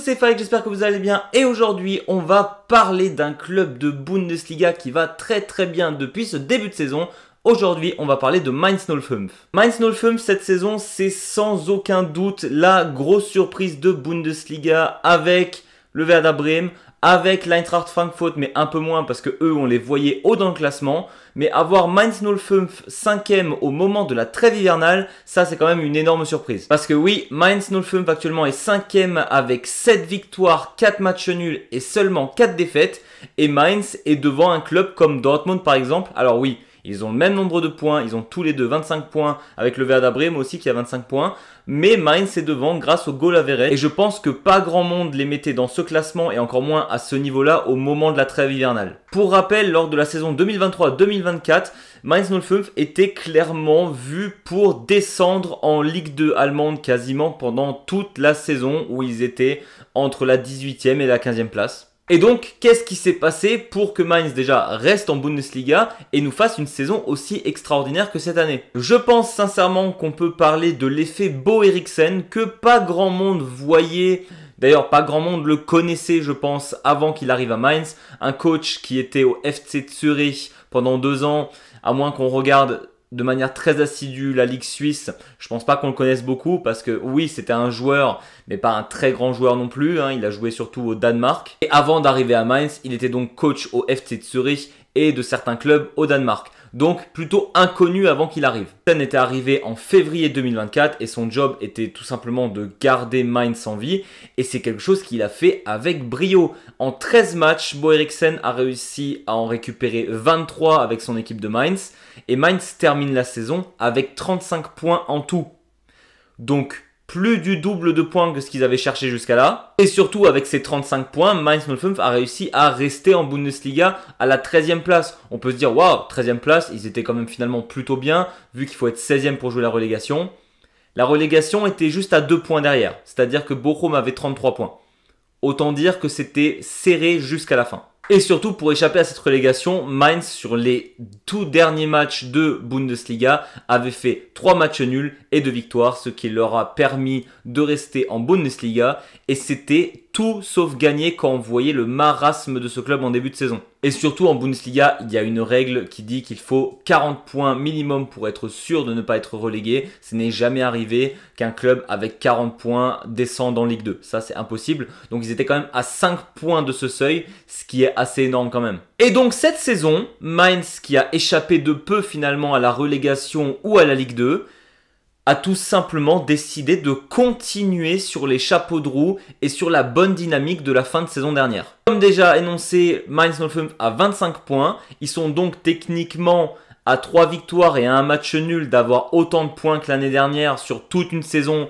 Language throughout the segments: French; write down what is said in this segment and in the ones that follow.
c'est Faïk, j'espère que vous allez bien et aujourd'hui on va parler d'un club de Bundesliga qui va très bien depuis ce début de saison. Aujourd'hui on va parler de Mainz 05. Mainz 05 cette saison c'est sans aucun doute la grosse surprise de Bundesliga avec le Werder Bremen, avec l'Eintracht Frankfurt, mais un peu moins parce que eux on les voyait haut dans le classement. Mais avoir Mainz 05 5e au moment de la trêve hivernale, ça c'est quand même une énorme surprise. Parce que oui, Mainz 05 actuellement est 5e avec 7 victoires, 4 matchs nuls et seulement 4 défaites. Et Mainz est devant un club comme Dortmund par exemple. Alors oui, ils ont le même nombre de points, ils ont tous les deux 25 points avec le Werder Bremen aussi qui a 25 points. Mais Mainz est devant grâce au goal average. Et je pense que pas grand monde les mettait dans ce classement et encore moins à ce niveau-là au moment de la trêve hivernale. Pour rappel, lors de la saison 2023-2024, Mainz 05 était clairement vu pour descendre en Ligue 2 allemande quasiment pendant toute la saison où ils étaient entre la 18e et la 15e place. Et donc, qu'est-ce qui s'est passé pour que Mainz déjà reste en Bundesliga et nous fasse une saison aussi extraordinaire que cette année? Je pense sincèrement qu'on peut parler de l'effet Bo Eriksen que pas grand monde voyait. D'ailleurs, pas grand monde le connaissait, je pense, avant qu'il arrive à Mainz. Un coach qui était au FC Zurich pendant 2 ans, à moins qu'on regarde de manière très assidue la Ligue suisse. Je pense pas qu'on le connaisse beaucoup parce que oui, c'était un joueur, mais pas un très grand joueur non plus. Il a joué surtout au Danemark. Et avant d'arriver à Mainz, il était donc coach au FC Zurich et de certains clubs au Danemark. Donc plutôt inconnu avant qu'il arrive. Il était arrivé en février 2024 et son job était tout simplement de garder Mainz en vie. Et c'est quelque chose qu'il a fait avec brio. En 13 matchs, Bo Eriksen a réussi à en récupérer 23 avec son équipe de Mainz. Et Mainz termine la saison avec 35 points en tout. Donc plus du double de points que ce qu'ils avaient cherché jusqu'à là. Et surtout, avec ces 35 points, Mainz 05 a réussi à rester en Bundesliga à la 13e place. On peut se dire, waouh, 13e place, ils étaient quand même finalement plutôt bien, vu qu'il faut être 16e pour jouer la relégation. La relégation était juste à 2 points derrière, c'est-à-dire que Bochum avait 33 points. Autant dire que c'était serré jusqu'à la fin. Et surtout, pour échapper à cette relégation, Mainz, sur les tout derniers matchs de Bundesliga, avait fait 3 matchs nuls et 2 victoires, ce qui leur a permis de rester en Bundesliga. Et c'était tout sauf gagné quand on voyait le marasme de ce club en début de saison. Et surtout, en Bundesliga, il y a une règle qui dit qu'il faut 40 points minimum pour être sûr de ne pas être relégué. Ce n'est jamais arrivé qu'un club avec 40 points descende en Ligue 2. Ça, c'est impossible. Donc, ils étaient quand même à 5 points de ce seuil, ce qui est assez énorme quand même. Et donc, cette saison, Mainz, qui a échappé de peu finalement à la relégation ou à la Ligue 2, a tout simplement décidé de continuer sur les chapeaux de roue et sur la bonne dynamique de la fin de saison dernière. Comme déjà énoncé, Mainz 05 a 25 points. Ils sont donc techniquement à 3 victoires et à un match nul d'avoir autant de points que l'année dernière sur toute une saison.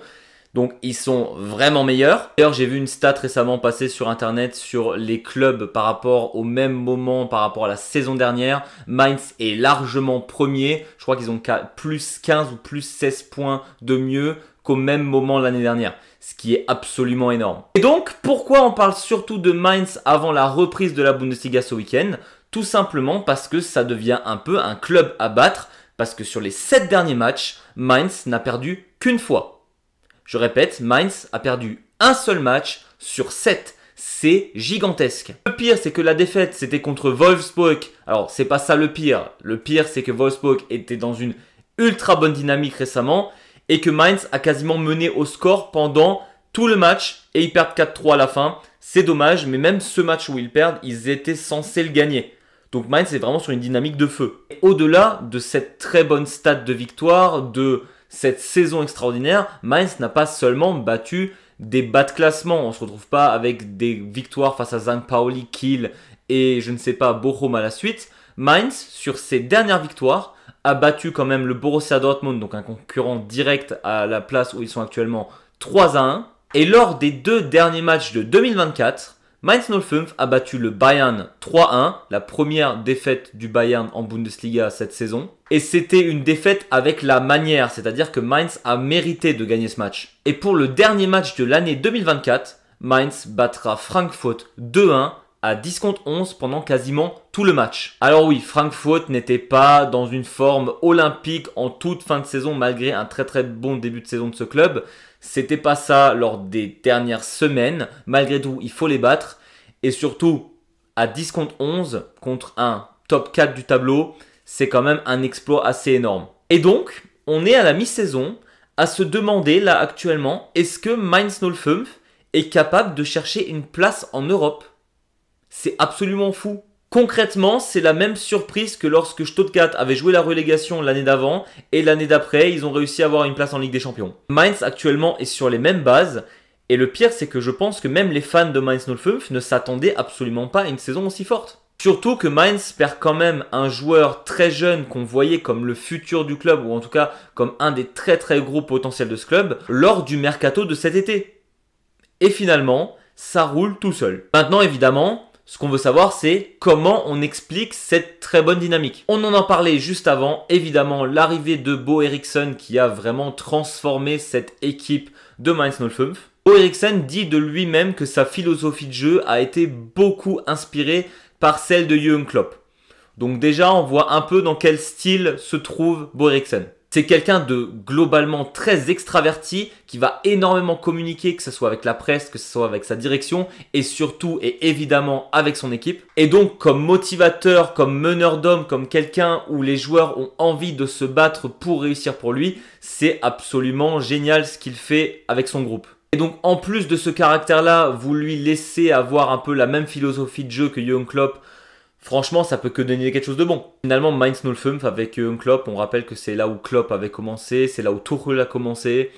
Donc ils sont vraiment meilleurs. D'ailleurs j'ai vu une stat récemment passer sur internet sur les clubs par rapport au même moment, par rapport à la saison dernière. Mainz est largement premier. Je crois qu'ils ont plus 15 ou plus 16 points de mieux qu'au même moment l'année dernière. Ce qui est absolument énorme. Et donc pourquoi on parle surtout de Mainz avant la reprise de la Bundesliga ce week-end? Tout simplement parce que ça devient un peu un club à battre. Parce que sur les 7 derniers matchs, Mainz n'a perdu qu'une fois. Je répète, Mainz a perdu un seul match sur 7. C'est gigantesque. Le pire, c'est que la défaite, c'était contre Wolfsburg. Alors, c'est pas ça le pire. Le pire, c'est que Wolfsburg était dans une ultra bonne dynamique récemment et que Mainz a quasiment mené au score pendant tout le match et ils perdent 4-3 à la fin. C'est dommage, mais même ce match où ils perdent, ils étaient censés le gagner. Donc Mainz est vraiment sur une dynamique de feu. Au-delà de cette très bonne stat de victoire, de cette saison extraordinaire, Mainz n'a pas seulement battu des bas de classement. On ne se retrouve pas avec des victoires face à St. Pauli, Kiel et je ne sais pas, Bochum à la suite. Mainz, sur ses dernières victoires, a battu quand même le Borussia Dortmund, donc un concurrent direct à la place où ils sont actuellement 3-1. Et lors des 2 derniers matchs de 2024, Mainz 05 a battu le Bayern 3-1, la première défaite du Bayern en Bundesliga cette saison. Et c'était une défaite avec la manière, c'est-à-dire que Mainz a mérité de gagner ce match. Et pour le dernier match de l'année 2024, Mainz battra Frankfurt 2-1 à 10 contre 11 pendant quasiment tout le match. Alors oui, Frankfurt n'était pas dans une forme olympique en toute fin de saison malgré un très bon début de saison de ce club. C'était pas ça lors des dernières semaines. Malgré tout, il faut les battre. Et surtout, à 10 contre 11, contre un top 4 du tableau, c'est quand même un exploit assez énorme. Et donc, on est à la mi-saison à se demander là actuellement, est-ce que Mainz 05 est capable de chercher une place en Europe? C'est absolument fou. Concrètement, c'est la même surprise que lorsque Stuttgart avait joué la relégation l'année d'avant et l'année d'après, ils ont réussi à avoir une place en Ligue des Champions. Mainz actuellement est sur les mêmes bases et le pire, c'est que je pense que même les fans de Mainz 05 ne s'attendaient absolument pas à une saison aussi forte. Surtout que Mainz perd quand même un joueur très jeune qu'on voyait comme le futur du club ou en tout cas comme un des très très gros potentiels de ce club lors du mercato de cet été. Et finalement, ça roule tout seul. Maintenant évidemment, ce qu'on veut savoir, c'est comment on explique cette très bonne dynamique. On en parlait juste avant, évidemment, l'arrivée de Bo Eriksson qui a vraiment transformé cette équipe de Mainz 05. Bo Eriksson dit de lui-même que sa philosophie de jeu a été beaucoup inspirée par celle de Jürgen Klopp. Donc déjà, on voit un peu dans quel style se trouve Bo Eriksson. C'est quelqu'un de globalement très extraverti qui va énormément communiquer, que ce soit avec la presse, que ce soit avec sa direction et surtout et évidemment avec son équipe. Et donc comme motivateur, comme meneur d'hommes, comme quelqu'un où les joueurs ont envie de se battre pour réussir pour lui, c'est absolument génial ce qu'il fait avec son groupe. Et donc en plus de ce caractère-là, vous lui laissez avoir un peu la même philosophie de jeu que Jürgen Klopp. Franchement, ça peut que donner quelque chose de bon. Finalement, Mainz 05 avec Jürgen Klopp, on rappelle que c'est là où Klopp avait commencé, c'est là où Tuchel a commencé.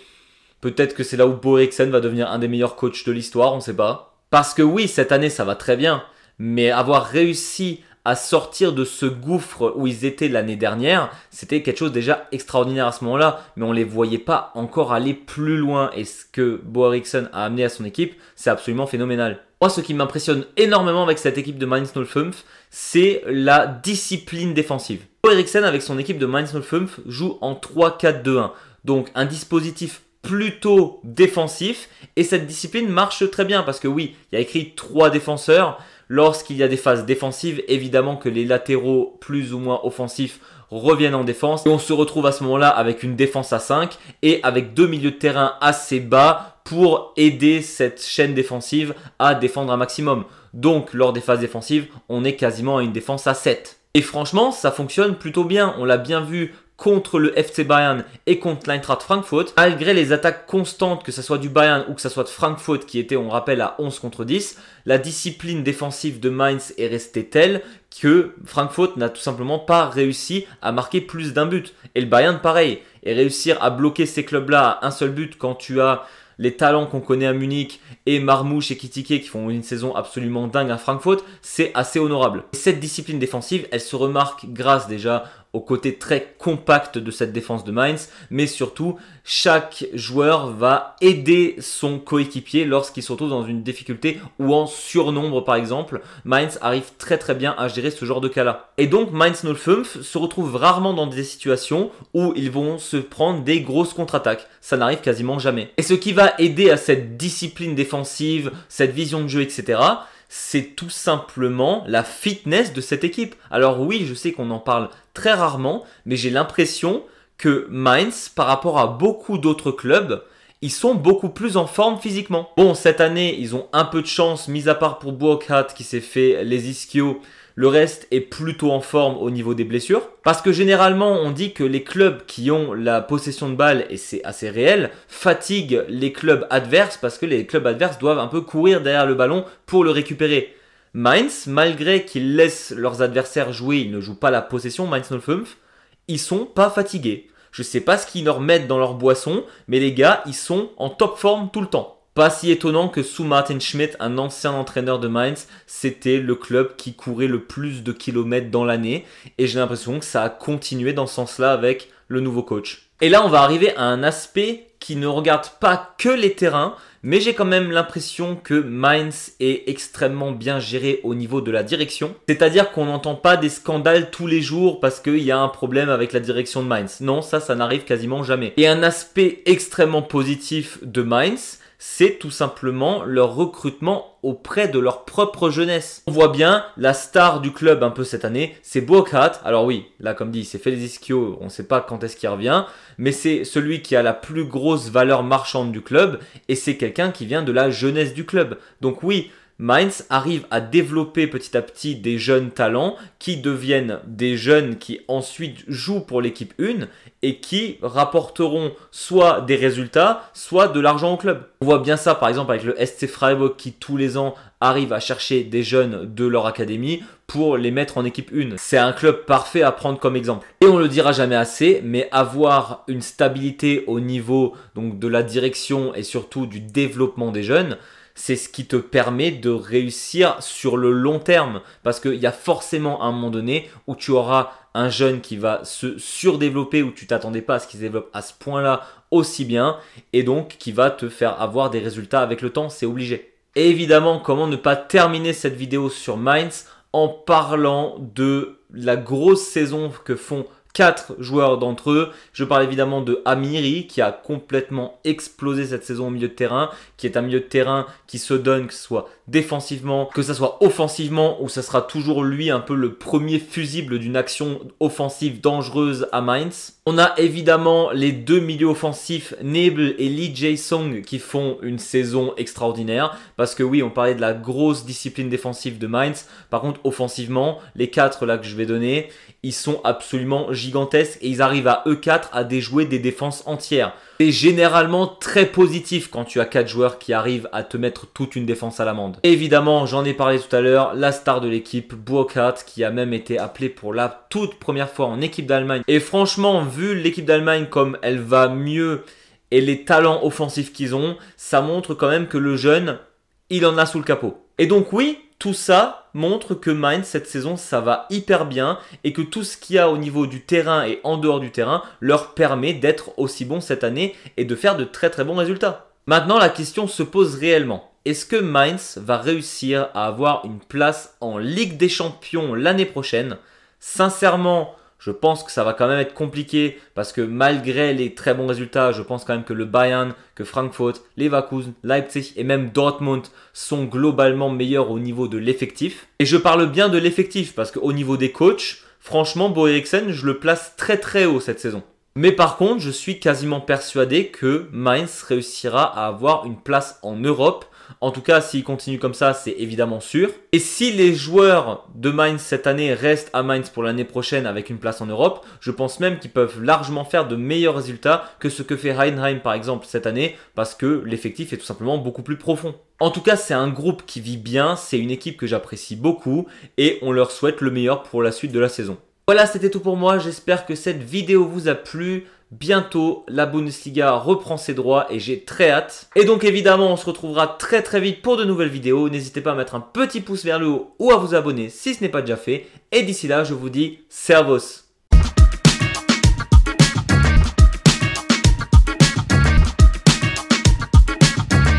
Peut-être que c'est là où Bo Eriksson va devenir un des meilleurs coachs de l'histoire, on ne sait pas. Parce que oui, cette année, ça va très bien. Mais avoir réussi à sortir de ce gouffre où ils étaient l'année dernière, c'était quelque chose déjà extraordinaire à ce moment-là. Mais on ne les voyait pas encore aller plus loin. Et ce que Bo Eriksson a amené à son équipe, c'est absolument phénoménal. Moi, ce qui m'impressionne énormément avec cette équipe de Mainz 05, c'est la discipline défensive. Bo Eriksson, avec son équipe de Mainz 05, joue en 3-4-2-1. Donc, un dispositif plutôt défensif. Et cette discipline marche très bien parce que oui, il y a écrit 3 défenseurs. Lorsqu'il y a des phases défensives, évidemment que les latéraux plus ou moins offensifs reviennent en défense. Et on se retrouve à ce moment-là avec une défense à 5 et avec 2 milieux de terrain assez bas pour aider cette chaîne défensive à défendre un maximum. Donc, lors des phases défensives, on est quasiment à une défense à 7. Et franchement, ça fonctionne plutôt bien. On l'a bien vu contre le FC Bayern et contre l'Eintracht Francfort. Malgré les attaques constantes, que ce soit du Bayern ou que ce soit de Francfort qui était, on rappelle, à 11 contre 10, la discipline défensive de Mainz est restée telle que Francfort n'a tout simplement pas réussi à marquer plus d'un but. Et le Bayern, pareil. Et réussir à bloquer ces clubs-là à un seul but quand tu as les talents qu'on connaît à Munich et Marmouche et Kitike qui font une saison absolument dingue à Francfort, c'est assez honorable. Et cette discipline défensive, elle se remarque grâce déjà au côté très compact de cette défense de Mainz, mais surtout, chaque joueur va aider son coéquipier lorsqu'il se retrouve dans une difficulté ou en surnombre par exemple. Mainz arrive très très bien à gérer ce genre de cas-là. Et donc Mainz 05 se retrouve rarement dans des situations où ils vont se prendre des grosses contre-attaques. Ça n'arrive quasiment jamais. Et ce qui va aider à cette discipline défensive, cette vision de jeu, etc., c'est tout simplement la fitness de cette équipe. Alors oui, je sais qu'on en parle très rarement, mais j'ai l'impression que Mainz, par rapport à beaucoup d'autres clubs, ils sont beaucoup plus en forme physiquement. Bon, cette année, ils ont un peu de chance, mis à part pour Burkhardt qui s'est fait les ischios. Le reste est plutôt en forme au niveau des blessures. Parce que généralement, on dit que les clubs qui ont la possession de balle, et c'est assez réel, fatiguent les clubs adverses parce que les clubs adverses doivent un peu courir derrière le ballon pour le récupérer. Mainz, malgré qu'ils laissent leurs adversaires jouer, ils ne jouent pas la possession, Mainz 05, ils sont pas fatigués. Je sais pas ce qu'ils leur mettent dans leur boisson, mais les gars, ils sont en top forme tout le temps. Pas si étonnant que sous Martin Schmidt, un ancien entraîneur de Mainz, c'était le club qui courait le plus de kilomètres dans l'année. Et j'ai l'impression que ça a continué dans ce sens-là avec le nouveau coach. Et là, on va arriver à un aspect qui ne regarde pas que les terrains, mais j'ai quand même l'impression que Mainz est extrêmement bien géré au niveau de la direction. C'est-à-dire qu'on n'entend pas des scandales tous les jours parce qu'il y a un problème avec la direction de Mainz. Non, ça n'arrive quasiment jamais. Et un aspect extrêmement positif de Mainz, c'est tout simplement leur recrutement auprès de leur propre jeunesse. On voit bien la star du club un peu cette année, c'est Burkhardt. Alors oui, là comme dit, c'est Félix Ischio, on ne sait pas quand est-ce qu'il revient, mais c'est celui qui a la plus grosse valeur marchande du club et c'est quelqu'un qui vient de la jeunesse du club. Donc oui, Mainz arrive à développer petit à petit des jeunes talents qui deviennent des jeunes qui ensuite jouent pour l'équipe 1 et qui rapporteront soit des résultats, soit de l'argent au club. On voit bien ça par exemple avec le SC Freiburg qui tous les ans arrive à chercher des jeunes de leur académie pour les mettre en équipe 1. C'est un club parfait à prendre comme exemple. Et on le dira jamais assez, mais avoir une stabilité au niveau donc, de la direction et surtout du développement des jeunes, c'est ce qui te permet de réussir sur le long terme. Parce qu'il y a forcément un moment donné où tu auras un jeune qui va se surdévelopper, où tu t'attendais pas à ce qu'il se développe à ce point-là aussi bien, et donc qui va te faire avoir des résultats avec le temps, c'est obligé. Et évidemment, comment ne pas terminer cette vidéo sur Mainz en parlant de la grosse saison que font 4 joueurs d'entre eux. Je parle évidemment de Amiri qui a complètement explosé cette saison au milieu de terrain, qui est un milieu de terrain qui se donne, que ce soit défensivement, que ce soit offensivement, où ça sera toujours lui un peu le premier fusible d'une action offensive dangereuse à Mainz. On a évidemment les deux milieux offensifs, Nebel et Lee Jae-sung, qui font une saison extraordinaire. Parce que oui, on parlait de la grosse discipline défensive de Mainz. Par contre, offensivement, les 4 là que je vais donner, ils sont absolument gigantesques et ils arrivent à eux 4 à déjouer des défenses entières. C'est généralement très positif quand tu as 4 joueurs qui arrivent à te mettre toute une défense à l'amende. Évidemment, j'en ai parlé tout à l'heure, la star de l'équipe, Burkhardt, qui a même été appelé pour la toute première fois en équipe d'Allemagne. Et franchement, vu l'équipe d'Allemagne comme elle va mieux et les talents offensifs qu'ils ont, ça montre quand même que le jeune, il en a sous le capot. Et donc oui, tout ça montre que Mainz, cette saison, ça va hyper bien et que tout ce qu'il y a au niveau du terrain et en dehors du terrain leur permet d'être aussi bons cette année et de faire de très très bons résultats. Maintenant, la question se pose réellement. Est-ce que Mainz va réussir à avoir une place en Ligue des Champions l'année prochaine? Sincèrement, je pense que ça va quand même être compliqué parce que malgré les très bons résultats, je pense quand même que le Bayern, que Francfort, Leverkusen, Leipzig et même Dortmund sont globalement meilleurs au niveau de l'effectif. Et je parle bien de l'effectif parce qu'au niveau des coachs, franchement, Bo Eriksen, je le place très très haut cette saison. Mais par contre, je suis quasiment persuadé que Mainz réussira à avoir une place en Europe. En tout cas, s'il continue comme ça, c'est évidemment sûr. Et si les joueurs de Mainz cette année restent à Mainz pour l'année prochaine avec une place en Europe, je pense même qu'ils peuvent largement faire de meilleurs résultats que ce que fait Heidenheim par exemple cette année, parce que l'effectif est tout simplement beaucoup plus profond. En tout cas, c'est un groupe qui vit bien, c'est une équipe que j'apprécie beaucoup et on leur souhaite le meilleur pour la suite de la saison. Voilà, c'était tout pour moi. J'espère que cette vidéo vous a plu. Bientôt, la Bundesliga reprend ses droits et j'ai très hâte. Et donc évidemment, on se retrouvera très très vite pour de nouvelles vidéos. N'hésitez pas à mettre un petit pouce vers le haut ou à vous abonner si ce n'est pas déjà fait. Et d'ici là, je vous dis Servus!